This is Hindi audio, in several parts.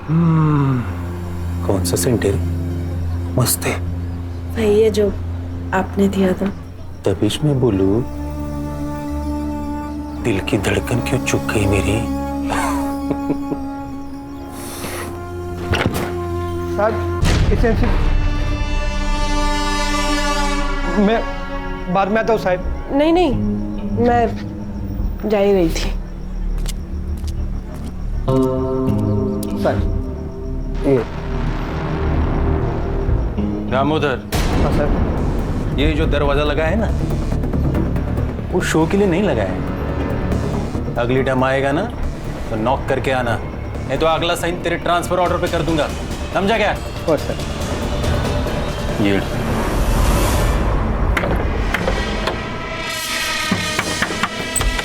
कौन सा सेंट है? मस्त है। वही है जो आपने दिया था। तभी मैं बोलू, दिल की धड़कन क्यों चुक गई मेरी? साहब इसे मैं बाद में आता हूँ साहब। नहीं नहीं, मैं जा ही रही थी। साहब ये दामोदर, हाँ सर। ये जो दरवाजा लगा है ना, वो शो के लिए नहीं लगा है। अगली टाइम आएगा ना तो नॉक करके आना, नहीं तो अगला साइन तेरे ट्रांसफर ऑर्डर पे कर दूंगा, समझा क्या? और सर ये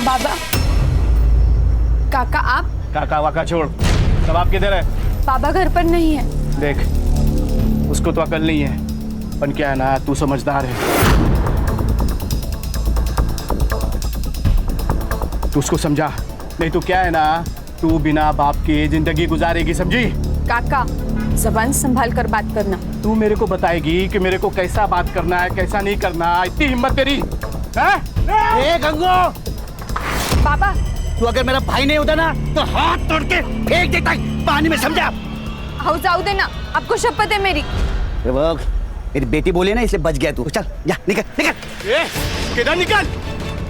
बाबा, काका आप? काका वाका छोड़, सब आप किधर है? बाबा घर पर नहीं है। देख, उसको तो अकल नहीं है, पर क्या है ना, तू समझदार है। तू उसको समझा, नहीं तो क्या है ना, तू बिना बाप के जिंदगी गुजारेगी, समझी? काका, जबान संभाल कर बात करना। तू मेरे को बताएगी कि मेरे को कैसा बात करना है, कैसा नहीं करना। इतनी हिम्मत तेरी है? ए गंगो, बाबा, तू अगर मेरा भाई नहीं होता ना तो हाथ तोड़ के फेंक देता पानी में, समझा? आओ जाओ देना, आपको शपथ है मेरी। मेरी बेटी बोली ना, इसलिए बच गया तू। चल जा, निकल निकल। किधर निकल,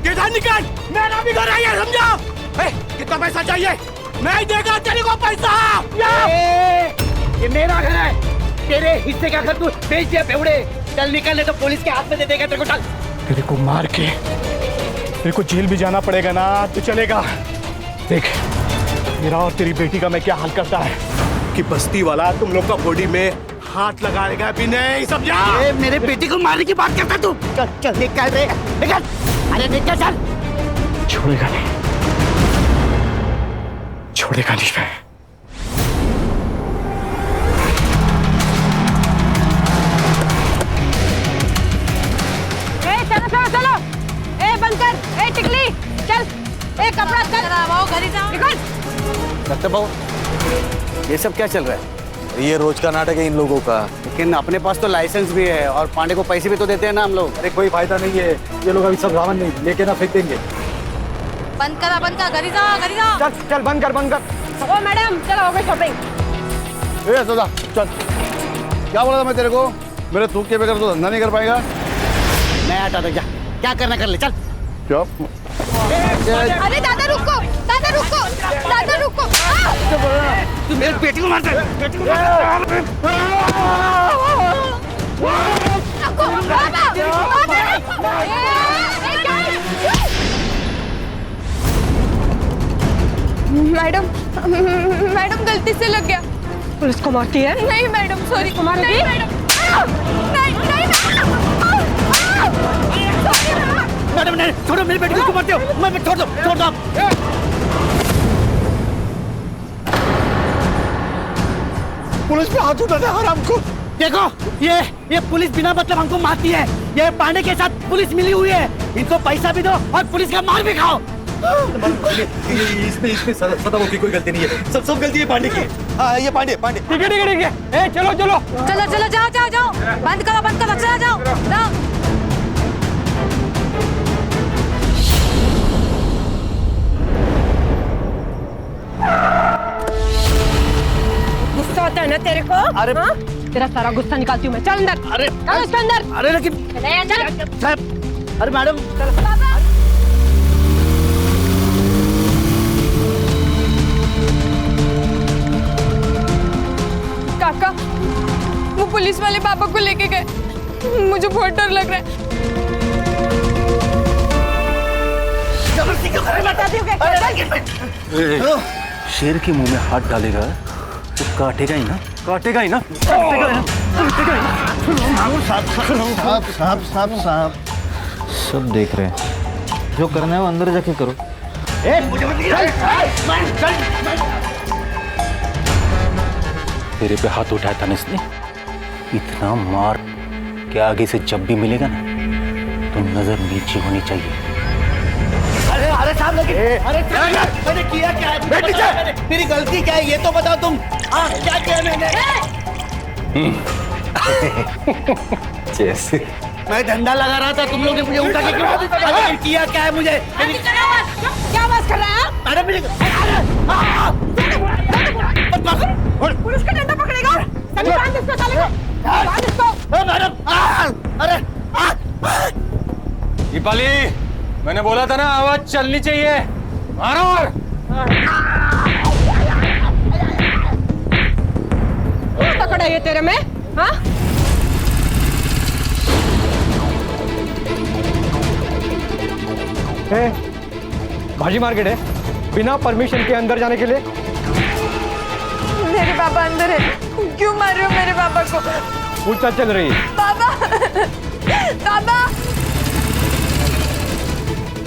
किधर निकल, मेरा भी घर है, समझा? कितना पैसा चाहिए? मैं देगा तेरे को पैसा। ये मेरा घर है, तेरे हिस्से का घर तू बेच दिया बेवड़े। चल निकल, नहीं तो पुलिस के हाथ में दे देगा तेरे को। चल, तेरे को मार के तेरे को जेल भी जाना पड़ेगा ना तो चलेगा। देख, मेरा और तेरी बेटी का मैं क्या हाल करता है कि बस्ती वाला तुम लोग का बॉडी में हाथ लगाएगा भी नहीं, समझा? ए, मेरे बेटी को मारने की बात करता तू। चल चल निकल रे, निकल। अरे निकल, चल। छोड़ेगा नहीं, छोड़ेगा नहीं मैं। चलो चलो चलो, ए बंद कर, ए टिकली चल, ए कपड़ा चल, आओ घर ही जाओ, निकल। डॉक्टर बाबू, ये सब क्या चल रहा है? ये रोज का नाटक है इन लोगों का। लेकिन अपने पास तो लाइसेंस भी है और पांडे को पैसे भी तो देते हैं ना हम लोग। अरे कोई फायदा नहीं है, ये लोग अभी सब रावण नहीं लेके ना फेंक देंगे। बंद कर, घर ही जाओ, घर ही जाओ। चल चल, बंद कर, बंद कर। ओ मैडम, चलो हो गई शॉपिंग। ए सदा, चल। क्या बोला था मैं तेरे को? मेरे थूक के बगैर तो धंधा नहीं कर पाएगा। मैं हटा दे, जा, क्या करना कर ले, चल। क्या? अरे दादा रुको, दादा रुको, दादा रुको। तू मेरी बेटी को मारता है। रुको, बाबा, बाबा। मैडम, मैडम गलती से लग गया। पुलिस को मारती है? नहीं मैडम, सॉरी। नहीं मैडम, नहीं नहीं मैडम नहीं, छोड़ो, मेरी बेटी को क्यों मारते हो? मैं छोड़ दो आप। पुलिस पे हाथ उठाते हराम को। देखो, ये पुलिस बिना मतलब हमको मारती है। ये पांडे के साथ पुलिस मिली हुई है, इनको पैसा भी दो और पुलिस का मार भी खाओ। इसमें सदा की कोई गलती नहीं है, सब गलती है पांडे की। हाँ, ये पांडे। ठीक है। ए चलो चलो चलो चलो, जाओ जाओ जाओ, बंद करो, चला जाओ जाओ। गुस्सा आता है ना तेरे को? अरे हाँ? तेरा सारा गुस्सा निकालती हूँ मैं। चल अंदर। अरे चल उसके अंदर। अरे लेकिन चल। अरे मैडम, काका, वो पुलिस वाले पापा को लेके गए, मुझे बहुत डर लग रहा है। जबरदस्ती क्यों कर रहे हो? शेर के मुंह में हाथ डालेगा तो काटेगा ही ना। सब देख रहे हैं, जो करना है वो अंदर जाके करो। तेरे पे हाथ उठाया था ना इसने, इतना मार कि आगे से जब भी मिलेगा ना तो नजर नीचे होनी चाहिए। अरे साहब लेकिन अरे साहब, मैंने किया क्या है? मुझे बताओ, मेरी गलती क्या है ये तो बताओ तुम। हाँ क्या किया मैंने? जैसे मैं डंडा लगा रहा था, तुम लोग ने मुझे उठा के क्यों किया क्या है मुझे? क्या आवाज कर रहा है? अरे मेरे पुलिस का डंडा पकड़ेगा। सभी बांध इसको, साले को बांध इसको। मैडम अरे दीपाली, मैंने बोला था ना आवाज चलनी चाहिए। मारो। क्या पकड़ा ये तेरे में? हाँ? भाजी मार्केट है, बिना परमिशन के अंदर जाने के लिए। मेरे पापा अंदर है, क्यों मार रहे हो मेरे पापा को? पूछताछ चल रही है। पापा पापा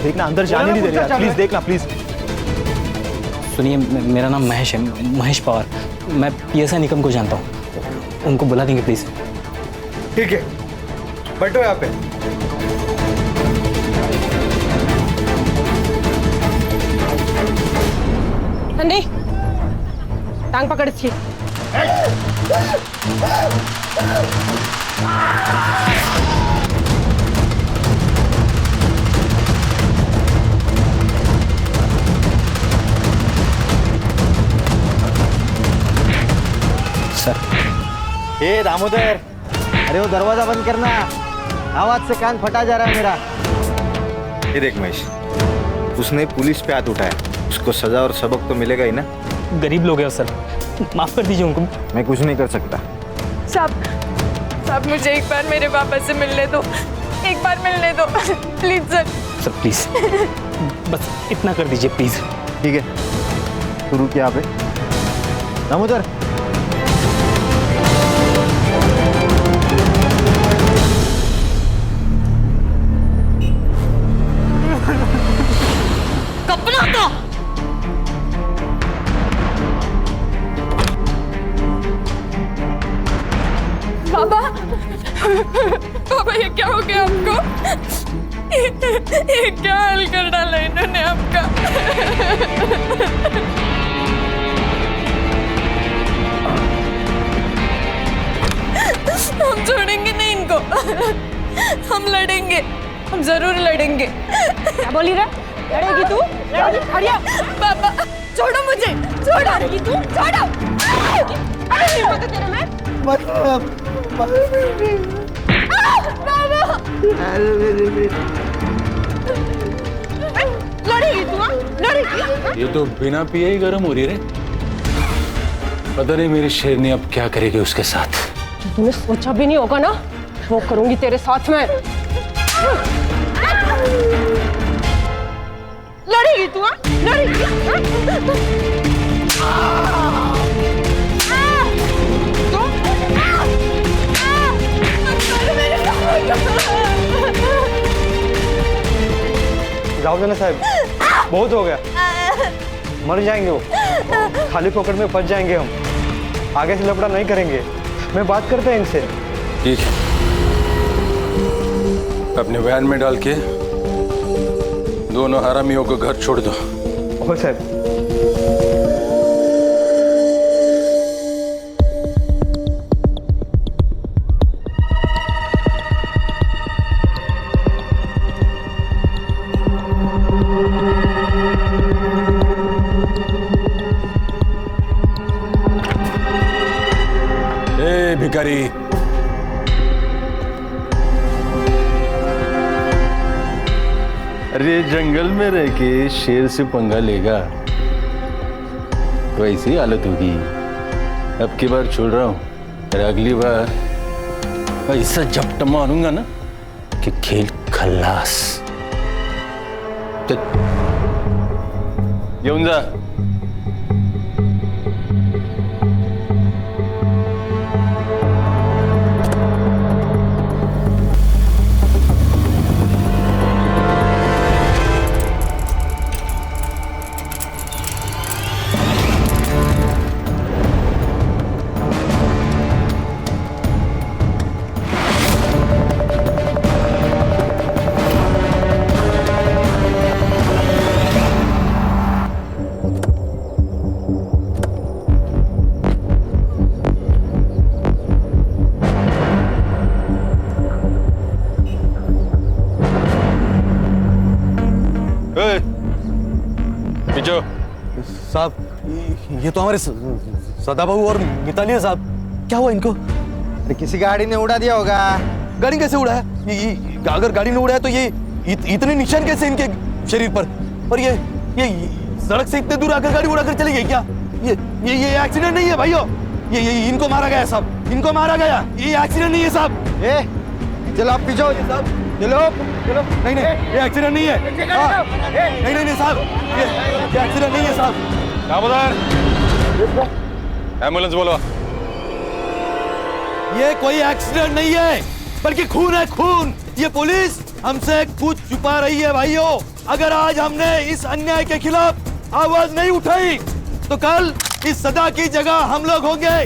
देखना, अंदर जाने नहीं दे रहे यार, प्लीज देखना प्लीज। सुनिए, मेरा नाम महेश है, महेश पवार। मैं पीएसआई निकम को जानता हूँ, उनको बुला देंगे प्लीज। ठीक है, बैठो यहाँ पे। नंदी, टांग पकड़ इसकी। सर, ए दामोदर, अरे वो दरवाजा बंद करना, आवाज से कान फटा जा रहा है मेरा। ये देख महेश, उसने पुलिस पे हाथ उठाया, उसको सजा और सबक तो मिलेगा ही ना। गरीब लोग हैं सर, माफ कर दीजिए उनको। मैं कुछ नहीं कर सकता। साहब मुझे एक बार मेरे पापा से मिलने दो, एक बार मिलने दो प्लीज सर। सर प्लीज, बस इतना कर दीजिए प्लीज। ठीक है, शुरू किया पे दामोदर, पापा पापा ये क्या हो गया आपको? ये क्या हाल कर डाला इन्होंने आपका? हम छोड़ेंगे नहीं इनको, हम लड़ेंगे, हम जरूर लड़ेंगे। क्या बोली रे? लड़ेगी तू? लड़ेगी? हरिया पापा छोड़ो मुझे, छोड़ो। लड़ेगी तू? छोड़ो। अरे नहीं होता तेरे में? लड़ेगी तू? लड़ेगी? ये तो बिना पिए ही गर्म हो रही रे। पता नहीं मेरी शेरनी अब क्या करेगी उसके साथ। तूने सोचा भी नहीं होगा ना, वो करूंगी तेरे साथ में। लड़ेगी तू? लड़ेगी? जाओ देना साहब, बहुत हो गया, मर जाएंगे वो, खाली पॉकेट में फंस जाएंगे हम। आगे से लफड़ा नहीं करेंगे, मैं बात करते हैं इनसे। ठीक है, अपने वैन में डाल के दोनों हरामियों को घर छोड़ दो। हो सर। ए भिखारी, अरे जंगल में रह के शेर से पंगा लेगा तो ऐसी हालत होगी। अब की बार छोड़ रहा हूं, और अगली बार ऐसा झपट मारूंगा ना कि खेल खल्लास। येऊन जा। खींचो। साहब ये तो हमारे सदाबाबू और मिताली है साहब। क्या हुआ इनको? अरे किसी गाड़ी ने उड़ा दिया होगा। गाड़ी कैसे उड़ा है? अगर गाड़ी ने उड़ा है तो ये इतने निशान कैसे इनके शरीर पर? और ये सड़क से इतने दूर आकर गाड़ी उड़ाकर चली गई क्या? ये एक्सीडेंट नहीं है भाइयों। ये इनको मारा गया साहब, इनको मारा गया। ये एक्सीडेंट नहीं है साहब। चलो आप पीछे साहब, चलो चलो। नहीं ये एक्सीडेंट नहीं है। नहीं साहब, ये एक्सीडेंट नहीं है साहब। दामोदर, एम्बुलेंस बोलो। ये कोई एक्सीडेंट नहीं है, बल्कि खून है, खून। ये पुलिस हमसे कुछ छुपा रही है भाइयों। अगर आज हमने इस अन्याय के खिलाफ आवाज नहीं उठाई तो कल इस सदा की जगह हम लोग होंगे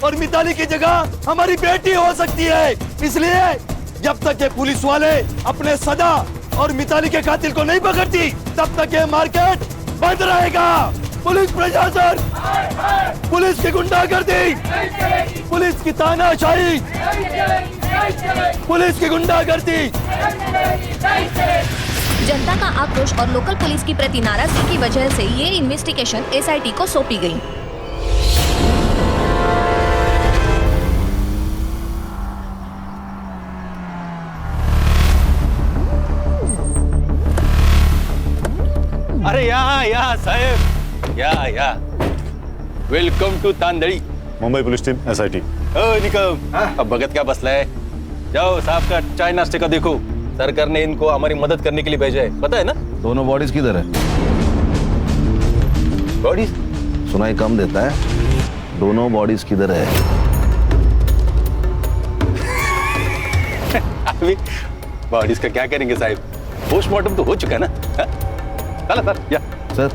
और मिताली की जगह हमारी बेटी हो सकती है। इसलिए जब तक ये पुलिस वाले अपने सदा और मिताली के कातिल को नहीं पकड़ती तब तक ये मार्केट बंद रहेगा। पुलिस प्रशासन, पुलिस की गुंडागर्दी, पुलिस की तानाशाही, पुलिस की गुंडागर्दी। जनता का आक्रोश और लोकल पुलिस की प्रति नाराजगी की वजह से ये इन्वेस्टिगेशन एसआईटी को सौंपी गई। अरे या साहेब, या welcome to Tandli. Mumbai police team SIT। Nikam, अब भगत क्या बसला है? जाओ साहब का चाय नाश्ते का देखो। सरकार ने इनको हमारी मदद करने के लिए भेजा है, पता है ना? दोनों बॉडीज किधर है? बॉडीज सुनाई कम देता है। दोनों बॉडीज किधर है? अभी बॉडीज का क्या करेंगे साहब? पोस्टमार्टम तो हो चुका है ना। चलो सर, या सर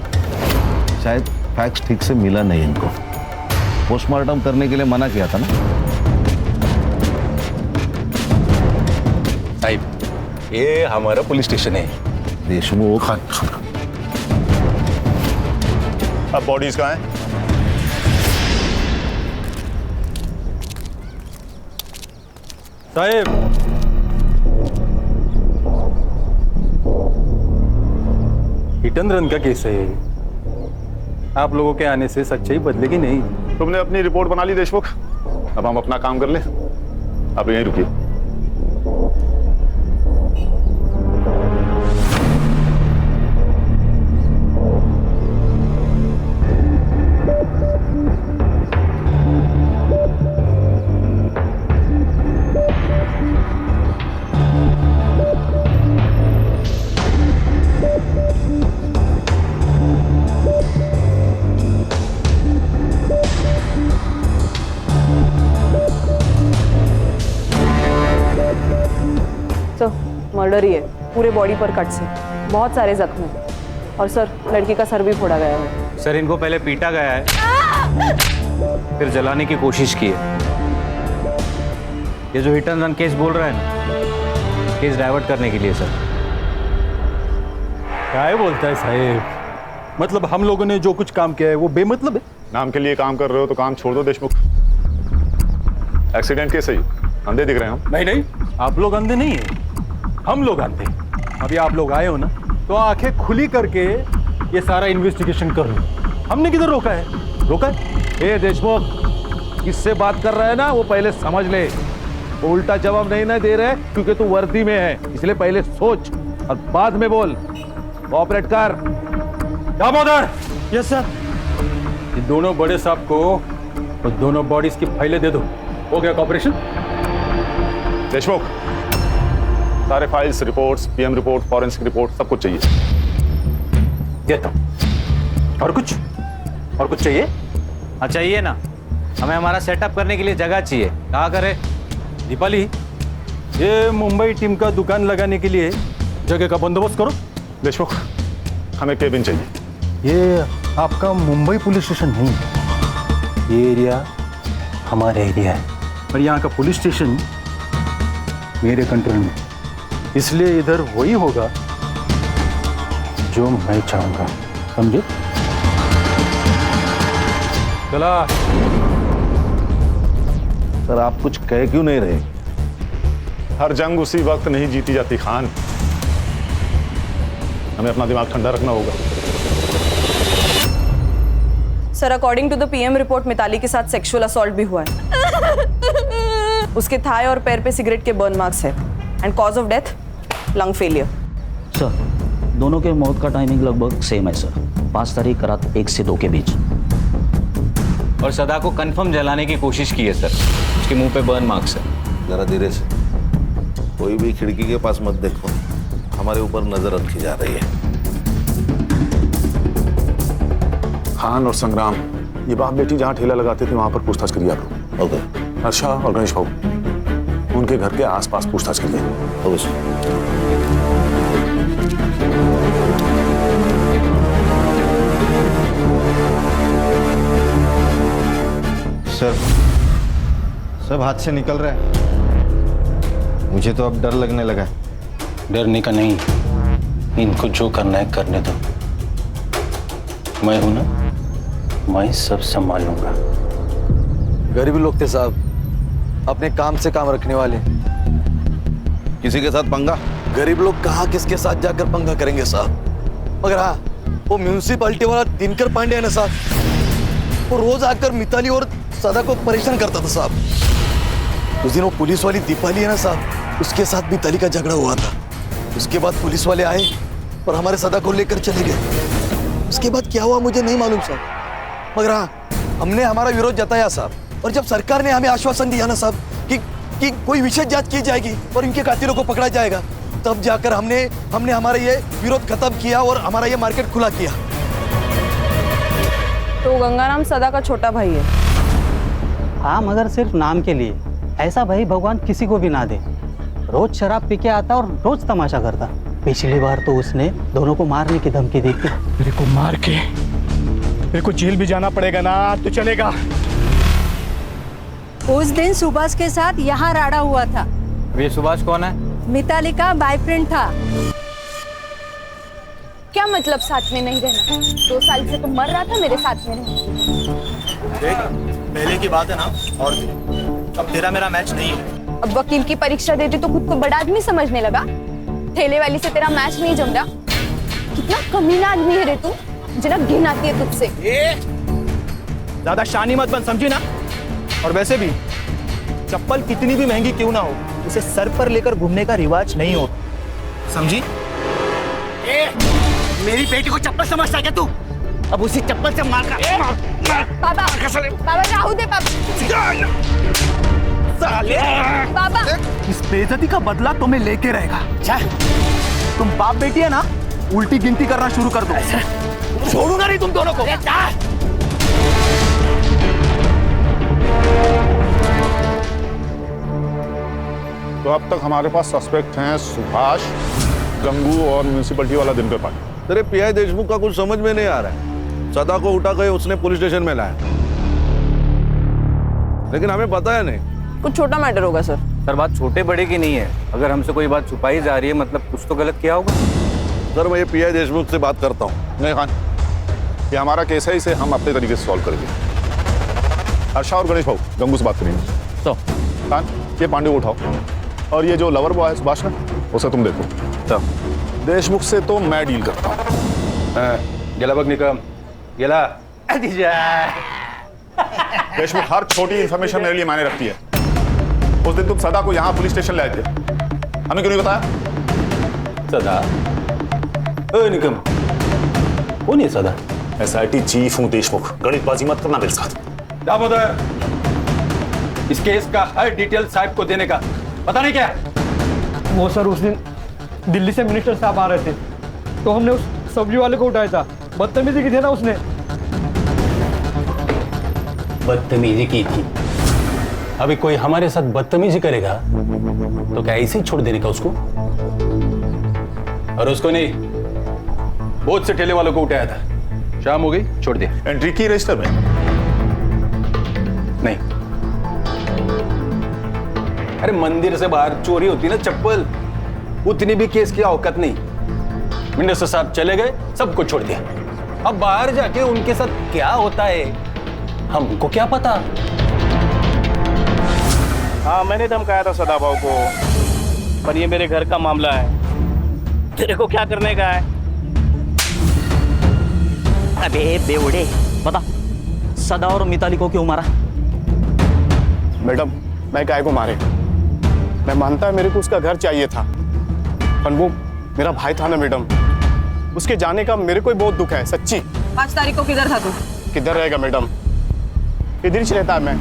शायद फैक्स ठीक से मिला नहीं इनको। पोस्टमार्टम करने के लिए मना किया था ना साहब। ये हमारा पुलिस स्टेशन है। देशमुख। अब बॉडीज कहाँ हैं? साहब, हिट एंड रन का केस है। आप लोगों के आने से सच्चाई बदलेगी नहीं। तुमने अपनी रिपोर्ट बना ली देशमुख, अब हम अपना काम कर ले। आप यहीं रुकिए। मर्डर ही है, पूरे बॉडी पर कट्स हैं, बहुत सारे जख्म हैं। और सर, लड़की का सर भी फोड़ा गया है। सर, इनको पहले पीटा गया है, फिर जलाने की कोशिश की है। ये जो हिट एंड रन केस बोल रहा है ना, केस डाइवर्ट करने के लिए सर। क्या बोलता है साहब? मतलब हम लोगों ने जो कुछ काम किया है वो बेमतलब है? नाम के लिए काम कर रहे हो तो काम छोड़ दो देशमुख। एक्सीडेंट केस है, अंधे दिख रहे हैं हम। नहीं, आप लोग अंधे नहीं है, हम लोग अंधे। अभी आप लोग आए हो ना, तो आंखें खुली करके ये सारा इन्वेस्टिगेशन कर लो। हमने किधर रोका है? रोका है? ए देशमुख, किससे बात कर रहा है ना वो पहले समझ ले। वो उल्टा जवाब नहीं ना दे रहे क्योंकि तू वर्दी में है, इसलिए पहले सोच और बाद में बोल। कोऑपरेट कर। Damodar, yes sir. ये दोनों बड़े साहब को और दोनों बॉडीज की फाइलें दे दो। हो गया कॉपरेशन? देशमुख, सारे files, reports, PM report, forensic report, सब कुछ चाहिए। देता हूं। और कुछ चाहिए? हाँ चाहिए ना, हमें हमारा सेटअप करने के लिए जगह चाहिए। कहाँ करें? दीपाली, ये मुंबई टीम का दुकान लगाने के लिए जगह का बंदोबस्त करो। देशमुख, हमें केबिन चाहिए। ये आपका मुंबई पुलिस स्टेशन नहीं है, ये एरिया हमारा एरिया है और यहाँ का पुलिस स्टेशन मेरे कंट्रोल में, इसलिए इधर वही होगा जो मैं चाहूंगा, समझे? चला। सर आप कुछ कह क्यों नहीं रहे? हर जंग उसी वक्त नहीं जीती जाती खान, हमें अपना दिमाग ठंडा रखना होगा। Sir according to the PM report Mitali के साथ सेक्सुअल असॉल्ट भी हुआ है। उसके थाई और पैर पे सिगरेट के बर्न मार्क्स है and cause of death lung failure. Sir दोनों के मौत का टाइमिंग लगभग सेम है सर, 5 तारीख रात 1 से 2 के बीच। और सदा को कंफर्म जलाने की कोशिश की है सर, उसके मुंह पे बर्न मार्क्स है। जरा धीरे से, कोई भी खिड़की के पास मत देखो, हमारे ऊपर नजर रखी जा रही है। खान और संग्राम ये बाप बेटी जहाँ ठेला लगाते थे वहां पर पूछताछ करिए आप लोग। ओके। हर्षा और गणेश भाऊ उनके घर के आसपास पूछताछ करिए। Okay sir. सब हाथ से निकल रहा है, मुझे तो अब डर लगने लगा है। डरने का नहीं, इनको जो करना है करने दो। मैं हूं ना, मैं सब संभालूंगा। गरीब लोग थे साहब, अपने काम से काम रखने वाले। किसी के साथ पंगा? गरीब लोग कहाँ किसके साथ जाकर पंगा करेंगे साहब। मगर हाँ, वो म्यूनिसिपालिटी वाला दिनकर पांडे है ना साहब, वो रोज आकर मिताली और सदा को परेशान करता था साहब। उस दिन वो पुलिस वाली दीपाली है ना साहब, उसके साथ मिताली का झगड़ा हुआ था। उसके बाद पुलिस वाले आए और हमारे सदा को लेकर चले गए। उसके बाद क्या हुआ मुझे नहीं मालूम साहब, मगर हाँ, हमने हमारा विरोध जताया साहब। और जब सरकार ने हमें आश्वासन दिया ना साहब कि कोई विशेष जांच की जाएगी और इनके कातिलों को पकड़ा जाएगा, तब जाकर हमने हमारा ये विरोध खत्म किया और हमारा ये मार्केट खुला किया। तो गंगाराम सदा का छोटा भाई है। हाँ, मगर सिर्फ नाम के लिए। ऐसा भाई भगवान किसी को भी ना दे। रोज शराब पी के आता और रोज तमाशा करता। पिछली बार तो उसने दोनों को मारने की धमकी दी थी। मेरे को मार के मेरे को जेल भी जाना पड़ेगा ना तो चलेगा। उस दिन सुभाष के साथ यहाँ राड़ा हुआ था। ये सुभाष कौन है? मिताली का बॉयफ्रेंड था। क्या मतलब साथ में नहीं रहना? 2 साल से तो मर रहा था मेरे साथ में देख, पहले की बात है ना, और अब तेरा मेरा मैच नहीं है। अब वकील की परीक्षा देते तो खुद को बड़ा आदमी समझने लगा। ठेले वाली से तेरा मैच नहीं जम रहा। कितना कमीना आदमी है रे तू, जना घिन आती है तुझसे। ज्यादा शानी मत बन, समझी ना। और वैसे भी चप्पल कितनी भी महंगी क्यों ना हो, उसे सर पर लेकर घूमने का रिवाज नहीं हो, समझी? मेरी बेटी को चप्पल समझता क्या तू? अब उसी चप्पल से मार का बाबा राहु दे बाबा। इस बेइज्जती का बदला तुम्हें लेके रहेगा। तुम बाप बेटी है ना, उल्टी गिनती करना शुरू कर दो। छोड़ूंगा नहीं तुम दोनों को। तो अब तक हमारे पास सस्पेक्ट हैं सुभाष, गंगू और म्यूनिसिपलिटी वाला दिनकर पांडे। तेरे पीआई देशमुख का कुछ समझ में नहीं आ रहा है। सदा को उठा के उसने पुलिस स्टेशन में लाया, लेकिन हमें पता है नहीं। कुछ छोटा मैटर होगा सर। सर बात छोटे बड़े की नहीं है, अगर हमसे कोई बात छुपाई जा रही है मतलब कुछ तो गलत किया होगा। सर मैं ये पीआई देशमुख से बात करता हूँ। नहीं खान, ये हमारा केस है, इसे हम अपने तरीके से सॉल्व करेंगे। हर्षा और गणेश भाऊ गंगू से बात करेंगे। तो खान, ये पांडे को उठाओ, और ये जो लवर बॉय है सुभाष ना, उसे तुम देखो। तो देशमुख से तो मैं डील करता हूँ। गेला बग निकम, गेला देशमुख, हर छोटी इंफॉर्मेशन मेरे लिए मायने रखती है। उस दिन तुम सदा को यहाँ पुलिस स्टेशन ले आए थे, हमें क्यों नहीं बताया? सदा? ओ निकम, कौन है सदा? एसआईटी चीफ हूँ देशमुख, गणितबाजी मत करना मेरे साथ। दामोदर, इस केस का हर डिटेल साहब को देने का पता नहीं क्या? वो सर उस दिन दिल्ली से मिनिस्टर साहब आ रहे थे, तो हमने उस सब्जी वाले को उठाया था। बदतमीजी की थी ना उसने। बदतमीजी की थी? अभी कोई हमारे साथ बदतमीजी करेगा तो क्या ऐसे ही छोड़ देने का उसको? और उसको नहीं, बहुत से ठेले वालों को उठाया था। शाम हो गई, छोड़ दिया। एंट्री की रजिस्टर में? नहीं। अरे मंदिर से बाहर चोरी होती ना चप्पल, उतनी भी केस की औकात नहीं। मिनिस्टर साहब चले गए, सबको छोड़ दिया। अब बाहर जाके उनके साथ क्या होता है हमको क्या पता? हाँ, मैंने धमकाया था सदा भाव को, पर ये मेरे घर का मामला है। तेरे को क्या करने का है? अबे बेवड़े, बता सदा और मिताली को क्यों मारा? मैडम, मैं काय को मारे? मैं मानता है मेरे को उसका घर चाहिए था, पर वो मेरा भाई था ना मैडम, उसके जाने का मेरे को बहुत दुख है, सच्ची। 5 तारीख को किधर था तू? किधर रहेगा मैडम, इधर ही रहता है। मैं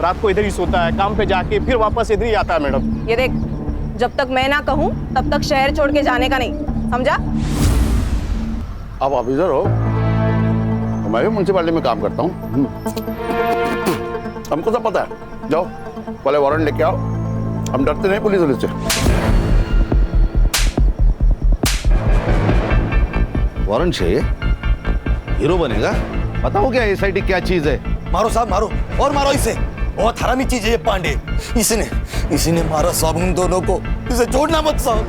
रात को इधर ही सोता है, काम पे जाके फिर वापस इधर ही आता है मैडम। ये देख, जब तक मैं ना कहूँ तब तक शहर छोड़ के जाने का नहीं, समझा? आप ऑफिसर हो, मैं भी म्यूनसिपालिटी में काम करता हूँ, हमको सब पता है। जाओ पहले वारंट लेके आओ, हम डरते नहीं पुलिस वाले से। वारंट चाहिए? हीरो बनेगा? बताओ क्या एसआईटी क्या चीज है? मारो साहब, मारो और मारो इसे। बहुत हरामी चीज है ये पांडे। इसी ने मारा साहब उन दोनों को। इसे छोड़ना मत साहब।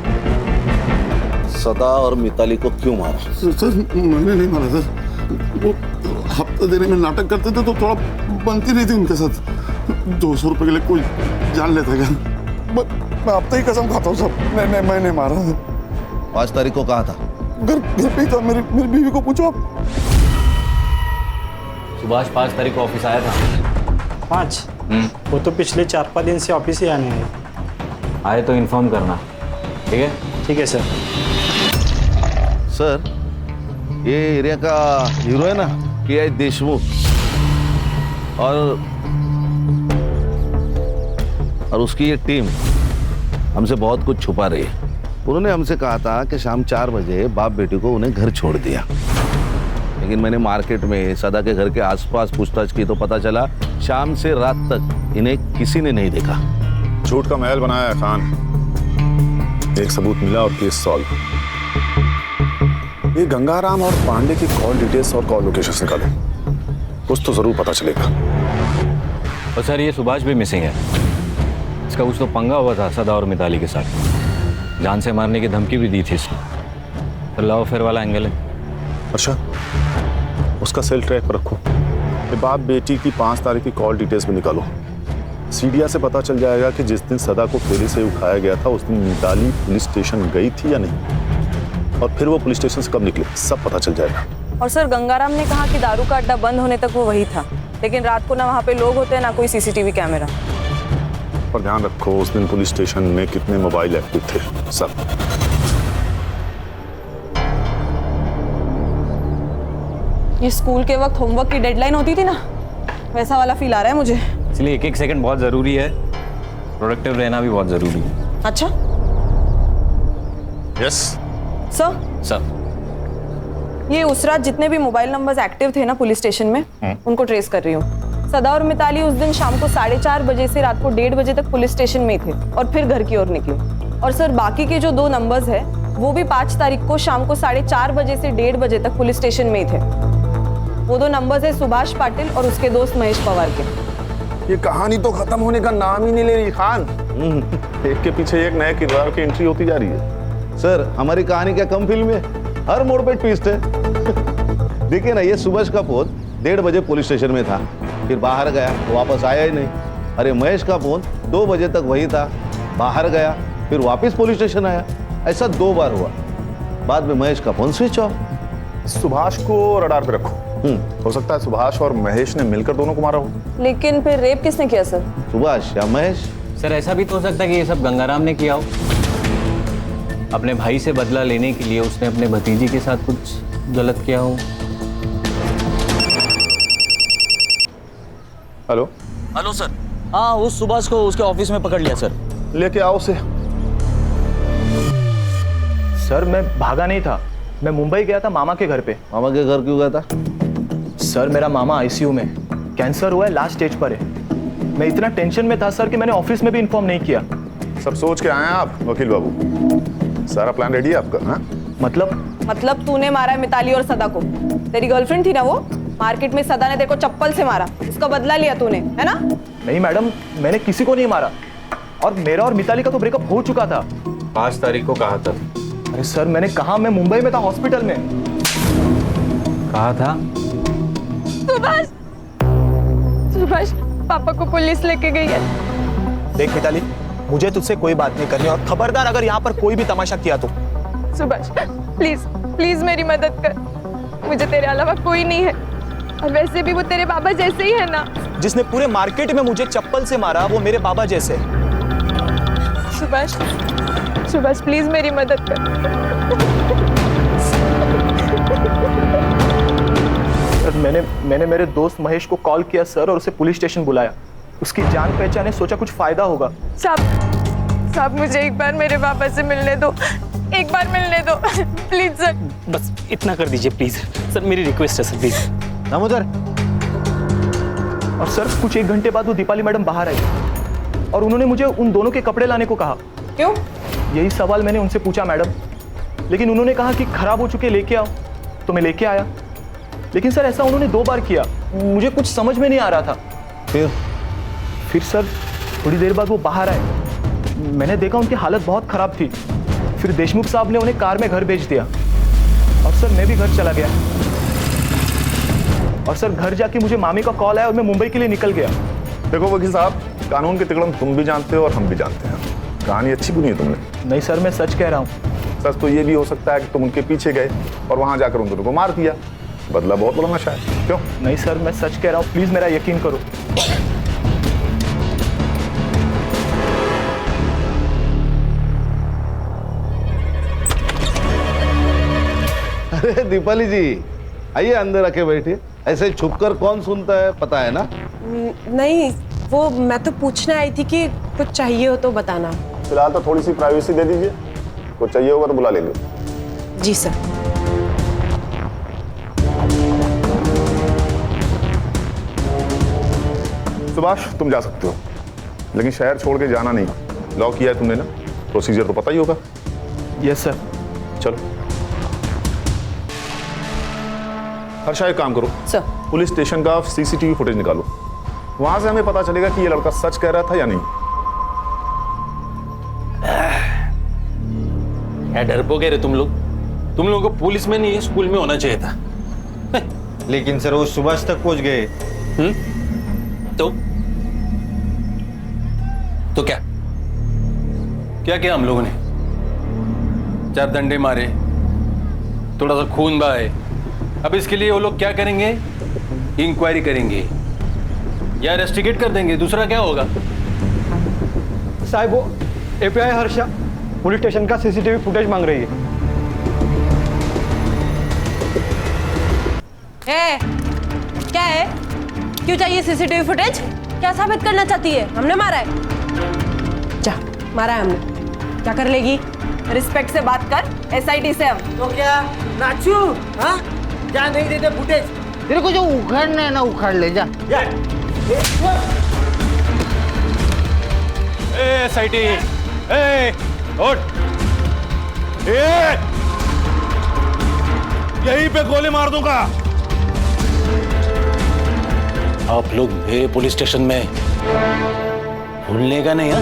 सदा और मिताली को क्यों मारा? सर मैंने नहीं मारा सर, वो हफ्ता देने में नाटक करते थे तो थोड़ा बनती नहीं थी उनके साथ। 200 रुपए के लिए कोई जान लेता क्या? मैं अब ही कसम खाता हूँ सर, मैंने मारा। 5 तारीख को कहा था? घर पे ही था, मेरी बीवी को पूछो आप। सुभाष 5 तारीख को ऑफिस आया था। 5? वो तो पिछले 4-5 दिन से ऑफिस ही आने हैं। आए तो इन्फॉर्म करना, ठीक है? ठीक है सर। सर, ये एरिया का हीरो है ना, PI देशमुख, और उसकी ये टीम हमसे बहुत कुछ छुपा रही है। उन्होंने हमसे कहा था कि शाम 4 बजे बाप बेटी को उन्हें घर छोड़ दिया, लेकिन मैंने मार्केट में सदा के घर के आसपास पूछताछ की तो पता चला शाम से रात तक इन्हें किसी ने नहीं देखा। झूठ का महल बनाया है खान। एक सबूत मिला और केस सॉल्व। ये गंगाराम और पांडे की कॉल डिटेल्स और कॉल लोकेशन निकालो, कुछ तो जरूर पता चलेगा। और सर ये सुभाष भी मिसिंग है। इसका कुछ तो पंगा हुआ था सदा और मिताली के साथ, जान से मारने की धमकी भी दी थी इसने। तो लव अफेयर वाला एंगल है। अच्छा, उसका सेल ट्रैक पर रखो। ये बाप बेटी की 5 तारीख की कॉल डिटेल्स भी निकालो। सीडिया से पता चल जाएगा कि जिस दिन सदा को फेरी से उठाया गया था उस दिन मिताली पुलिस स्टेशन गई थी या नहीं, और फिर वो पुलिस स्टेशन से कब निकली, सब पता चल जाएगा। और सर, गंगाराम ने कहा कि दारू का अड्डा बंद होने तक वो वही था, लेकिन रात को ना वहाँ पे लोग होते हैं ना कोई CCTV कैमरा। और ध्यान रखो उस दिन पुलिस स्टेशन में कितने मोबाइल एक्टिव थे, सब। ये स्कूल के वक्त होमवर्क की डेडलाइन होती थी ना, वैसा वाला फील आ रहा है मुझे। इसलिए एक सेकंड बहुत जरूरी है, प्रोडक्टिव रहना भी बहुत जरूरी है। अच्छा यस सर। ये उस रात जितने भी मोबाइल नंबर्स एक्टिव थे ना पुलिस स्टेशन में, उनको ट्रेस कर रही हूँ। सदा और मिताली उस दिन शाम को 4:30 बजे से रात को 1:30 बजे तक पुलिस स्टेशन में थे और फिर घर की ओर निकले। और सर, बाकी के जो 2 नंबर्स है वो भी 5 तारीख को शाम को 4:30 बजे से 1:30 बजे तक पुलिस स्टेशन में थे। वो 2 नंबर्स है सुभाष पाटिल और उसके दोस्त महेश पवार के। ये कहानी तो खत्म होने का नाम ही नहीं ले रही खान। एक के पीछे एक नए किरदार की एंट्री होती जा रही है। सर, हमारी कहानी क्या कम फिल्म है? हर मोड़ पे ट्विस्ट है। देखिए ना, ये सुभाष का फोन 1:30 बजे पुलिस स्टेशन में था, फिर बाहर गया तो वापस आया ही नहीं। अरे महेश का फोन 2 बजे तक वही था, बाहर गया फिर वापस पुलिस स्टेशन आया। ऐसा 2 बार हुआ। बाद में महेश का फोन स्विच ऑफ। सुभाष को रडार पे रखो। हो सकता है सुभाष और महेश ने मिलकर दोनों को मारा हो। लेकिन फिर रेप किसने किया सर? सुभाष या महेश? सर ऐसा भी तो हो सकता है कि ये सब गंगाराम ने किया हो। अपने भाई से बदला लेने के लिए उसने अपने भतीजी के साथ कुछ गलत किया हो। Hello hello sir. हाँ, उस सुभाष को उसके ऑफिस में पकड़ लिया सर। लेके आओ उसे। सर, मैं भागा नहीं था, मैं मुंबई गया था मामा के घर पे। मामा के घर क्यों गया था? सर, मेरा मामा ICU में, कैंसर हुआ है, लास्ट स्टेज पर है। मैं इतना टेंशन में था सर कि मैंने ऑफिस में भी इन्फॉर्म नहीं किया। सब सोच के आए हैं आप वकील बाबू? सारा प्लान रेडी है आपका? हाँ, मतलब तूने मारा है मिताली और सदा को? तेरी गर्लफ्रेंड थी ना वो, मार्केट में सदा ने तेरे को चप्पल से मारा, उसका बदला लिया तूने, है ना? नहीं मैडम, मैंने किसी को नहीं मारा, और मेरा और मिताली का तो ब्रेकअप हो चुका था। 5 तारीख को कहा था। अरे सर, मैंने कहा मैं मुंबई में था, हॉस्पिटल में। कहा था? सुभाष पापा को पुलिस लेके गई है। देख मिताली, मुझे तुझसे कोई बात नहीं करनी, और खबरदार अगर यहाँ पर कोई भी तमाशा किया तो। सुभाष प्लीज प्लीज मेरी मदद कर, मुझे तेरे अलावा कोई नहीं है। और वैसे भी वो तेरे बाबा जैसे ही है ना। जिसने पूरे मार्केट में मुझे चप्पल से मारा वो मेरे बाबा जैसे। सुभाष, सुभाष प्लीज मेरी मदद कर। सर मैंने मेरे दोस्त महेश को कॉल किया सर, और उसे पुलिस स्टेशन बुलाया। उसकी जान पहचान है, सोचा कुछ फायदा होगा। साहब मुझे एक बार मेरे पापा से मिलने दो, एक बार मिलने दो प्लीज सर। बस इतना कर दीजिए प्लीज सर, मेरी रिक्वेस्ट है सर प्लीज। दामोदर, और सर कुछ 1 घंटे बाद वो दीपाली मैडम बाहर आई और उन्होंने मुझे उन दोनों के कपड़े लाने को कहा। क्यों? यही सवाल मैंने उनसे पूछा मैडम, लेकिन उन्होंने कहा कि खराब हो चुके लेके आओ, तो मैं लेके आया। लेकिन सर ऐसा उन्होंने 2 बार किया, मुझे कुछ समझ में नहीं आ रहा था। फिर सर थोड़ी देर बाद वो बाहर आए, मैंने देखा उनकी हालत बहुत खराब थी। फिर देशमुख साहब ने उन्हें कार में घर भेज दिया और सर मैं भी घर चला गया। और सर घर जाके मुझे मामी का कॉल आया और मैं मुंबई के लिए निकल गया। देखो वकील साहब, कानून के तिकड़म तुम भी जानते हो और हम भी जानते हैं। कहानी अच्छी बुनी है तुमने। नहीं सर, मैं सच कह रहा हूँ। सच तो ये भी हो सकता है कि तुम उनके पीछे गए और वहां जाकर उन दोनों को मार दिया। बदला बहुत बड़ा नशा है। क्यों? नहीं सर, मैं सच कह रहा हूँ, प्लीज मेरा यकीन करो। अरे दीपाली जी, आइए अंदर आके बैठिए। ऐसे छुपकर कौन सुनता है, पता है ना? नहीं, वो मैं तो पूछने आई थी कि कुछ चाहिए हो तो बताना। फिलहाल तो थोड़ी सी प्राइवेसी दे दीजिए, कुछ चाहिए होगा तो बुला ले लो। जी सर। सुभाष, तुम जा सकते हो, लेकिन शहर छोड़ के जाना नहीं। लॉक किया है तुमने ना, प्रोसीजर तो पता ही होगा। Yes sir. चलो हर्षा, एक काम करो सर। पुलिस स्टेशन का सीसीटीवी फुटेज निकालो, वहां से हमें पता चलेगा कि ये लड़का सच कह रहा था या नहीं। क्या डरपोके रे तुम लोग? तुम लोगों को पुलिस में नहीं स्कूल में होना चाहिए था। लेकिन सर वो सुभाष तक पहुंच गए। तो क्या क्या किया हम लोगों ने? 4 डंडे मारे, थोड़ा सा खून बहाए। अब इसके लिए वो लोग क्या करेंगे? इंक्वायरी करेंगे या इन्वेस्टिगेट कर देंगे, दूसरा क्या होगा? साहब वो एपीआई हर्षा पुलिस स्टेशन का सीसीटीवी फुटेज मांग रही है। क्या है? क्यों चाहिए सीसीटीवी फुटेज? क्या साबित करना चाहती है? हमने मारा है? जा, मारा है हमने। क्या कर लेगी? रिस्पेक्ट से बात कर, एसआईटी से हम। तो क्या नाचू? हाँ, जा नहीं देते फुटेज। तेरे को जो उखाड़ना है ना उखाड़ ले, जा। एसआईटी, उठ। यहीं पे गोली मार दूंगा। आप लोग मेरे पुलिस स्टेशन में भूलने का नहीं है?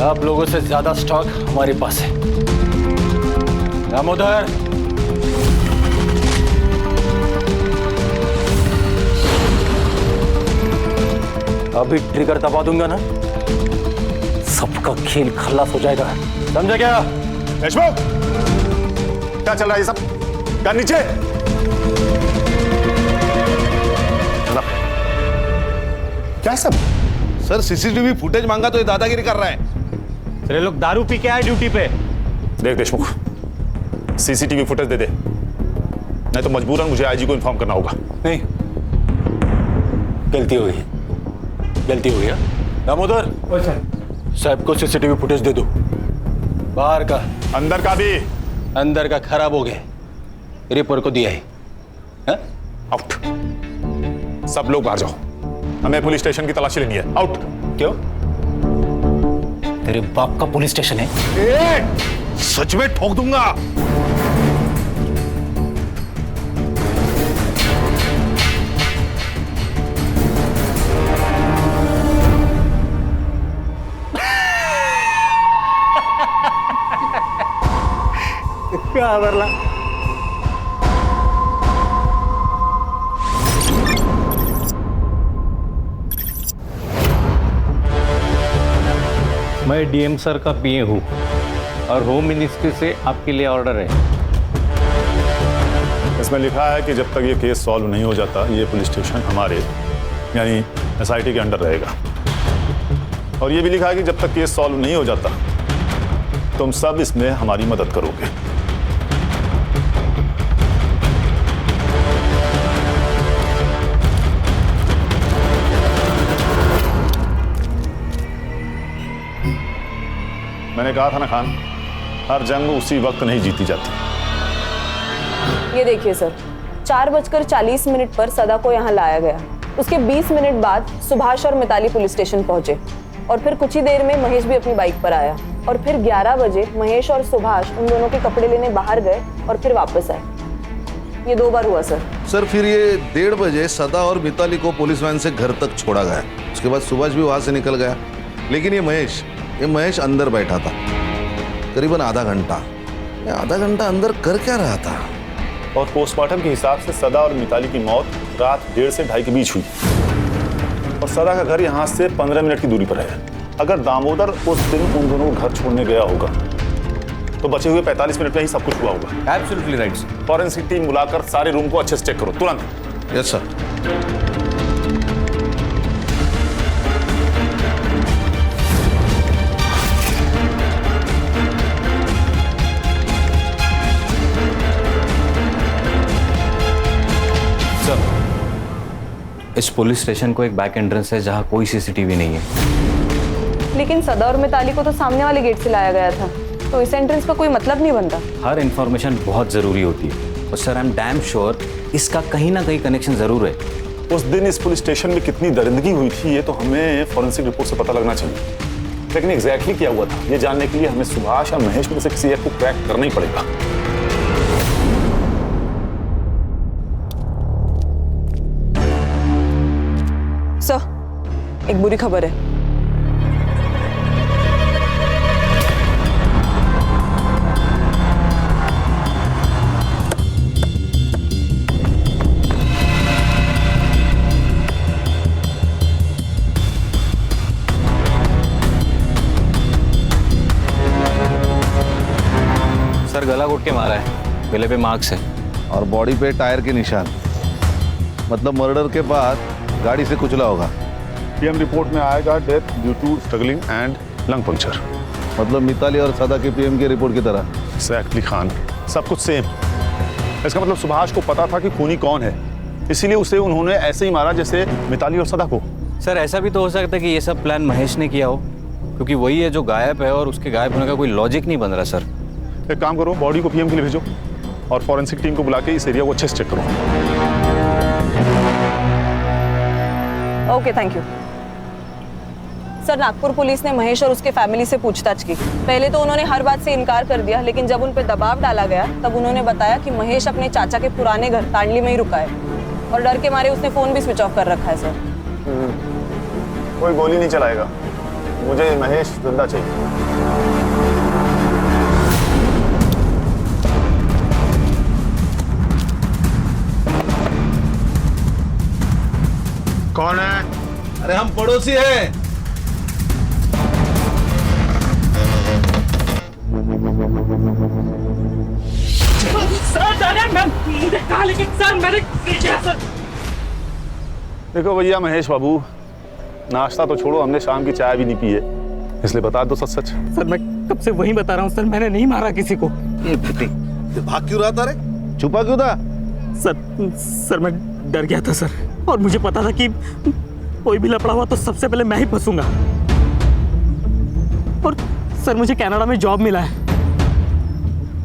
आप लोगों से ज्यादा स्टॉक हमारे पास है। दामोदर, अभी ट्रिगर दबा दूंगा ना, सबका खेल खल्लास हो जाएगा। समझा क्या? देशमुख, क्या चल रहा है ये सब? क्या नीचे? क्या सब? सर सीसीटीवी फुटेज मांगा तो ये दादागिरी कर रहा है। तेरे लोग दारू पी के आए ड्यूटी पे। देख देशमुख, सीसीटीवी फुटेज दे दे, नहीं तो मजबूरन मुझे आईजी को इन्फॉर्म करना होगा। नहीं, गलती हो गई, गलती हो गया। दामोदर, साहब को सीसीटीवी फुटेज दे दो। बाहर का, अंदर का भी। अंदर का खराब हो गया, रिपोर्ट को दिया है। आउट। सब लोग बाहर जाओ, हमें पुलिस स्टेशन की तलाशी लेनी है। आउट। क्यों? तेरे बाप का पुलिस स्टेशन है? सच में ठोक दूंगा। क्या बरला? मैं डीएम सर का पीए हूँ और होम मिनिस्ट्री से आपके लिए ऑर्डर है। इसमें लिखा है कि जब तक ये केस सॉल्व नहीं हो जाता ये पुलिस स्टेशन हमारे यानी SIT के अंडर रहेगा। और ये भी लिखा है कि जब तक केस सॉल्व नहीं हो जाता तुम सब इसमें हमारी मदद करोगे। मैंने कहा था ना खान, हर जंग उसी वक्त नहीं जीती जाती। ये देखिए सर, 4:40 पर सदा को यहाँ लाया गया। उसके 20 मिनट बाद सुभाष और मिताली पुलिस स्टेशन पहुंचे और फिर कुछ ही देर में महेश भी अपनी बाइक पर आया और फिर 11 बजे महेश और सुभाष उन दोनों के कपड़े लेने बाहर गए और फिर वापस आए। ये 2 बार हुआ सर। सर फिर ये 1:30 बजे सदा और मिताली को पुलिस वैन से घर तक छोड़ा गया। उसके बाद सुभाष भी वहां से निकल गया, लेकिन ये महेश अंदर बैठा था करीबन आधा घंटा। आधा घंटा अंदर कर क्या रहा था? और पोस्टमार्टम के हिसाब से सदा और मिताली की मौत रात 1:30 से 2:30 के बीच हुई और सदा का घर यहाँ से 15 मिनट की दूरी पर है। अगर दामोदर उस दिन उन दोनों को घर छोड़ने गया होगा तो बचे हुए 45 मिनट में ही सब कुछ हुआ होगा। Absolutely right sir. Forensic team बुलाकर सारे रूम को अच्छे से चेक करो तुरंत। Yes sir. इस पुलिस स्टेशन को एक बैक एंट्रेंस है जहाँ कोई CCTV नहीं है। लेकिन सदा और मिताली को तो सामने वाले गेट से लाया गया था, तो इस एंट्रेंस का कोई मतलब नहीं बनता। हर इंफॉर्मेशन बहुत ज़रूरी होती है और sir I am damn sure इसका कहीं ना कहीं कनेक्शन ज़रूर है। उस दिन इस पुलिस स्टेशन में कितनी दरिंदगी हुई थी ये तो हमें फॉरेंसिक रिपोर्ट से पता लगना चाहिए, लेकिन एग्जैक्टली क्या हुआ था ये जानने के लिए हमें सुभाष और महेश में से किसी एक को क्रैक करना ही पड़ेगा। सर, एक बुरी खबर है। सर गला घोट के मारा है, गले पे मार्क्स है और बॉडी पे टायर के निशान, मतलब मर्डर के बाद गाड़ी से कुचला होगा। PM रिपोर्ट में आएगा death due to struggling and lung puncture. मतलब मिताली और सदा के PM की रिपोर्ट की तरह। एग्जैक्टली खान, सब कुछ सेम। इसका मतलब सुभाष को पता था कि खूनी कौन है, इसीलिए उसे उन्होंने ऐसे ही मारा जैसे मिताली और सदा को। सर ऐसा भी तो हो सकता है कि ये सब प्लान महेश ने किया हो, क्योंकि वही है जो गायब है और उसके गायब होने का कोई लॉजिक नहीं बन रहा। सर एक काम करो, बॉडी को PM के लिए भेजो और फॉरेंसिक टीम को बुला के इस एरिया को अच्छे से चेक करो। Okay, thank you sir. Nagpur police ने महेश और उसके फैमिली से पूछताछ की। पहले तो उन्होंने हर बात से इनकार कर दिया, लेकिन जब उन पर दबाव डाला गया तब उन्होंने बताया कि महेश अपने चाचा के पुराने घर तांडली में ही रुका है और डर के मारे उसने फोन भी स्विच ऑफ कर रखा है। सर कोई गोली नहीं चलाएगा, मुझे महेश जिंदा चाहिए। कौन है? अरे हम पड़ोसी हैं। देखो भैया महेश बाबू, नाश्ता तो छोड़ो, हमने शाम की चाय भी नहीं पी है, इसलिए बता दो सच सच। सर मैं कब से वही बता रहा हूँ सर, मैंने नहीं मारा किसी को। भाग क्यों रहा था रे? छुपा क्यों था? सर मैं डर गया था सर, और मुझे पता था कि कोई भी लफड़ा हुआ तो सबसे पहले मैं ही फंसूंगा। और सर मुझे कनाडा में जॉब मिला है,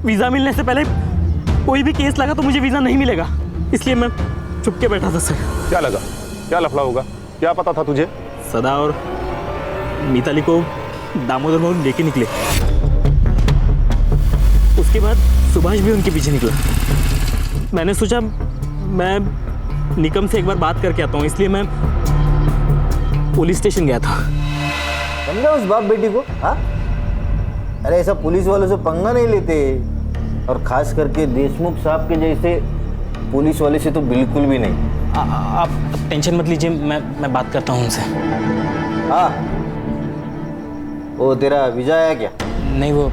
वीज़ा मिलने से पहले कोई भी केस लगा तो मुझे वीज़ा नहीं मिलेगा, इसलिए मैं चुप के बैठा था सर। क्या लगा, क्या लफड़ा होगा, क्या पता था तुझे? सदा और मिताली को दामोदर मोहन लेके निकले, उसके बाद सुभाष भी उनके पीछे निकला। मैंने सोचा मैं निकम से एक बार बात करके आता हूँ, इसलिए मैं पुलिस स्टेशन गया था। समझा उस बाप बेटी को? हाँ, अरे ऐसा पुलिस वालों से पंगा नहीं लेते, और खास करके देशमुख साहब के जैसे पुलिस वाले से तो बिल्कुल भी नहीं। आप टेंशन मत लीजिए, मैं बात करता हूँ उनसे। हाँ, वो तेरा वीजा आया क्या? नहीं, वो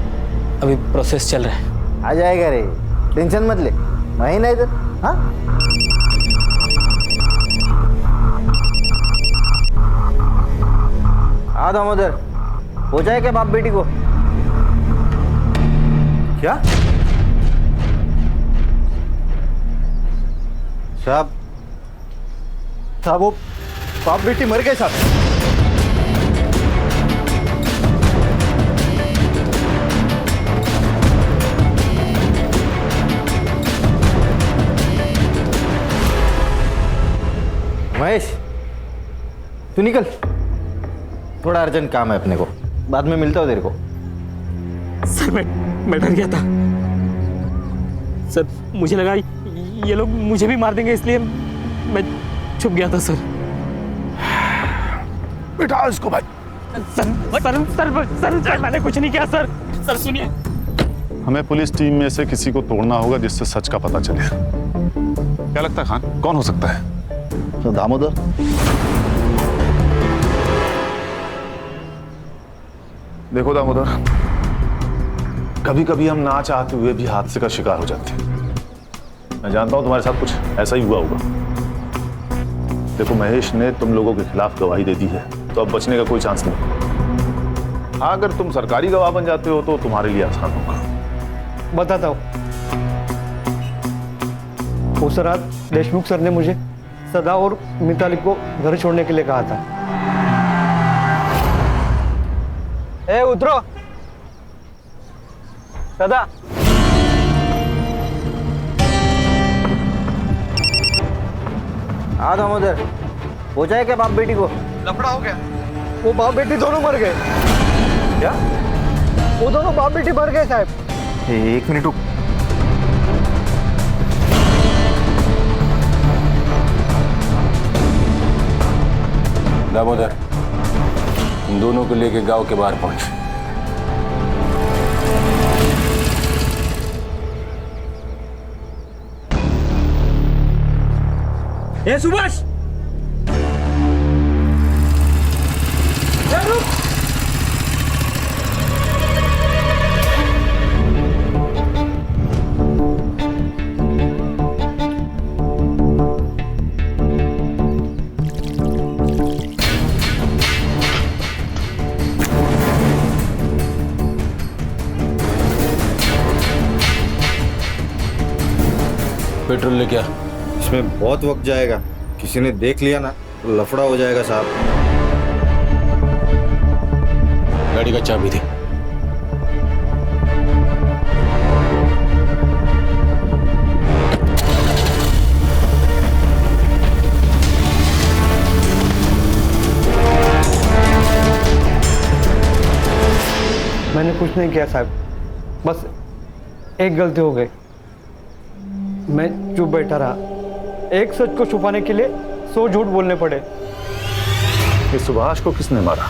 अभी प्रोसेस चल रहा है। आ जाएगा रे, टेंशन मत ले, मैं ही नहीं इधर। हाँ? हाँ दामोदर, हो जाए क्या बाप बेटी को? क्या साहब? साहब वो बाप बेटी मर गए साहब। महेश, तू निकल, थोड़ा अर्जेंट काम है अपने को, बाद में मिलता हूँ तेरे को। सर मैं डर गया था सर, मुझे लगा ये लोग मुझे भी मार देंगे, इसलिए मैं छुप गया था सर। बिठा इसको भाई। सर मैंने कुछ नहीं किया सर। सर सुनिए, हमें पुलिस टीम में से किसी को तोड़ना होगा जिससे सच का पता चले। क्या लगता है खान, कौन हो सकता है? तो दामोदर। देखो दामोदर, कभी कभी हम ना चाहते हुए भी हादसे का शिकार हो जाते हैं। मैं जानता हूं तुम्हारे साथ कुछ ऐसा ही हुआ होगा। देखो महेश ने तुम लोगों के खिलाफ गवाही दे दी है, तो अब बचने का कोई चांस नहीं। हाँ, अगर तुम सरकारी गवाह बन जाते हो तो तुम्हारे लिए आसान होगा। बताता हूँ। उस रात देशमुख सर ने मुझे सदा और मिताली को घर छोड़ने के लिए कहा था। ए उतरो सदा। हाँ दामोदर, हो जाए क्या बाप बेटी को? लफड़ा हो गया, वो बाप बेटी दोनों मर गए। क्या? वो दोनों बाप बेटी मर गए साहब। एक मिनट रुक। दामोदर, इन दोनों को लेके गांव के बाहर पहुंच। ए सुभाष, पेट्रोल लेके आ। इसमें बहुत वक्त जाएगा, किसी ने देख लिया ना तो लफड़ा हो जाएगा साहब। गाड़ी का चाबी दे। मैंने कुछ नहीं किया साहब, बस एक गलती हो गई। मैं चुप बैठा रहा, एक सच को छुपाने के लिए 100 झूठ बोलने पड़े। ये सुभाष को किसने मारा?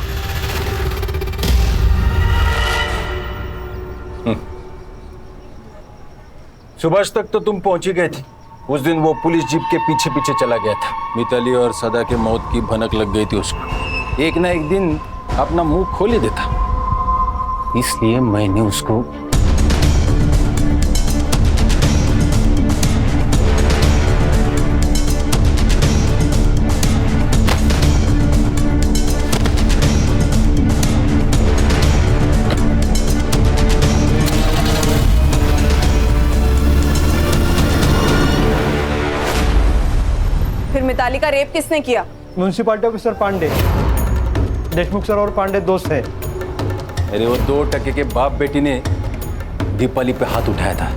सुभाष तक तो तुम पहुंच ही गए थे। उस दिन वो पुलिस जीप के पीछे पीछे चला गया था। मिताली और सदा के मौत की भनक लग गई थी उसको। एक ना एक दिन अपना मुंह खोल ही देता, इसलिए मैंने उसको फिर मिताली का रेप किसने किया? Municipality officer Pandey. Deshmukh sir और पांडे दोस्त हैं। अरे वो 2 टके के बाप बेटी ने दीपाली पे हाथ उठाया था,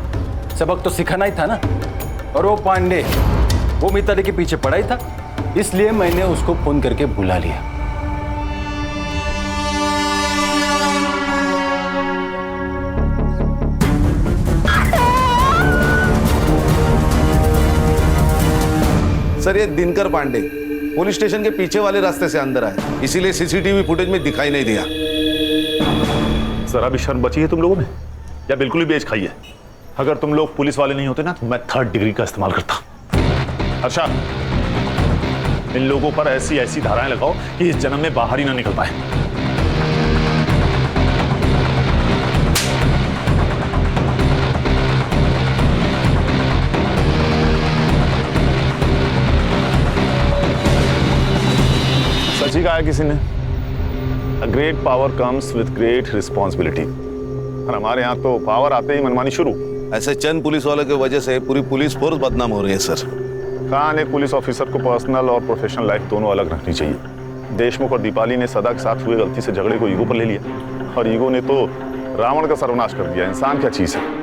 सबक तो सिखाना ही था ना। और वो पांडे, वो मिताली के पीछे पड़ा ही था, इसलिए मैंने उसको फोन करके बुला लिया। सर, ये दिनकर पांडे पुलिस स्टेशन के पीछे वाले रास्ते से अंदर आए, इसीलिए सीसीटीवी फुटेज में दिखाई नहीं दिया। जरा भी शर्म बची है तुम लोगों में, या बिल्कुल ही बेच खाई है? अगर तुम लोग पुलिस वाले नहीं होते ना तो मैं 3rd डिग्री का इस्तेमाल करता। अच्छा, इन लोगों पर ऐसी ऐसी धाराएं लगाओ कि इस जन्म में बाहर ही ना निकल पाए। गाया किसी ने, a great power comes with great responsibility. और हमारे यहाँ तो पावर आते ही मनमानी शुरू। ऐसे चंद पुलिस वालों की वजह से पूरी पुलिस फोर्स बदनाम हो रही है सर। खान, एक पुलिस ऑफिसर को पर्सनल और प्रोफेशनल लाइफ दोनों अलग रखनी चाहिए। देशमुख और दीपाली ने सदा के साथ हुए गलती से झगड़े को ईगो पर ले लिया, और ईगो ने तो रावण का सर्वनाश कर दिया। इंसान क्या चीज है?